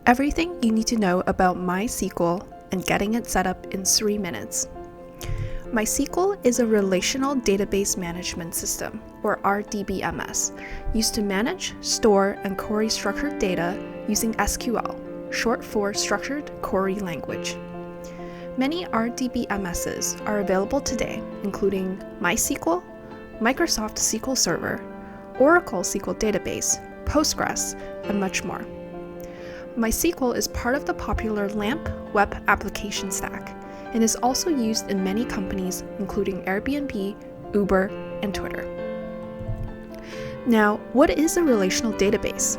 Everything you need to know about MySQL and getting it set up in 3 minutes. MySQL is a relational database management system, or RDBMS, used to manage, store, and query structured data using SQL, short for Structured Query Language. Many RDBMSs are available today, including MySQL, Microsoft SQL Server, Oracle SQL Database, Postgres, and much more. MySQL is part of the popular LAMP web application stack and is also used in many companies including Airbnb, Uber, and Twitter. Now, what is a relational database?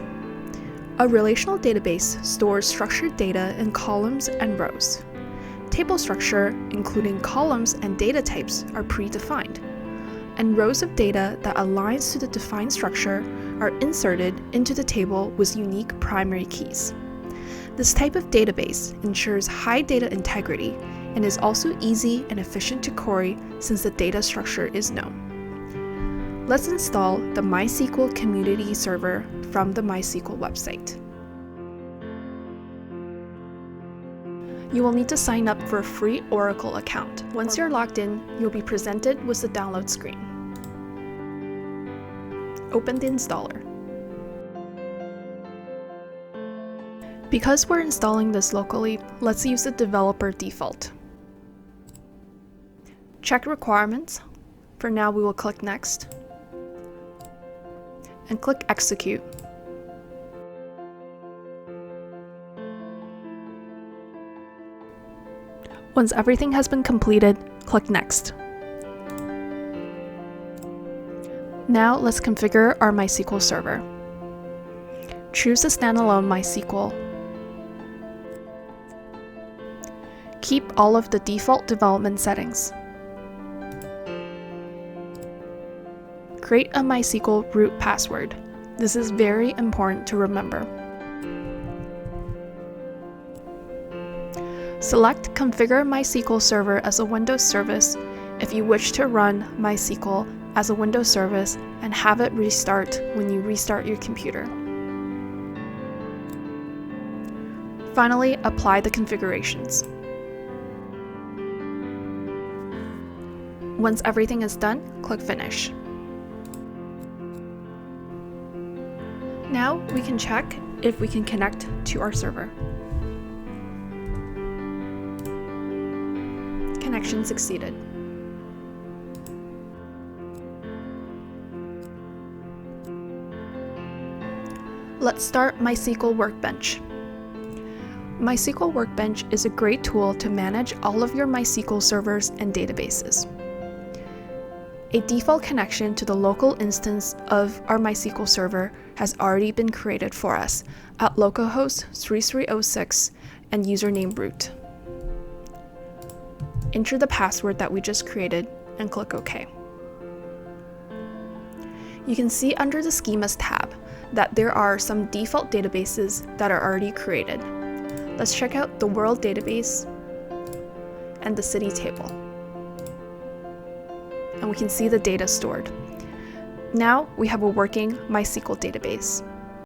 A relational database stores structured data in columns and rows. Table structure, including columns and data types, are predefined, and rows of data that aligns to the defined structure are inserted into the table with unique primary keys. This type of database ensures high data integrity and is also easy and efficient to query since the data structure is known. Let's install the MySQL community server from the MySQL website. You will need to sign up for a free Oracle account. Once you're logged in, you'll be presented with the download screen. Open the installer. Because we're installing this locally, let's use the developer default. Check requirements. For now, we will click Next and click Execute. Once everything has been completed, click Next. Now let's configure our MySQL server. Choose the standalone MySQL. Keep all of the default development settings. Create a MySQL root password. This is very important to remember. Select Configure MySQL Server as a Windows service if you wish to run MySQL as a Windows service and have it restart when you restart your computer. Finally, apply the configurations. Once everything is done, click Finish. Now we can check if we can connect to our server. Connection succeeded. Let's start MySQL Workbench. MySQL Workbench is a great tool to manage all of your MySQL servers and databases. A default connection to the local instance of our MySQL server has already been created for us at localhost 3306 and username root. Enter the password that we just created and click OK. You can see under the Schemas tab that there are some default databases that are already created. Let's check out the World database and the City table. And we can see the data stored. Now we have a working MySQL database.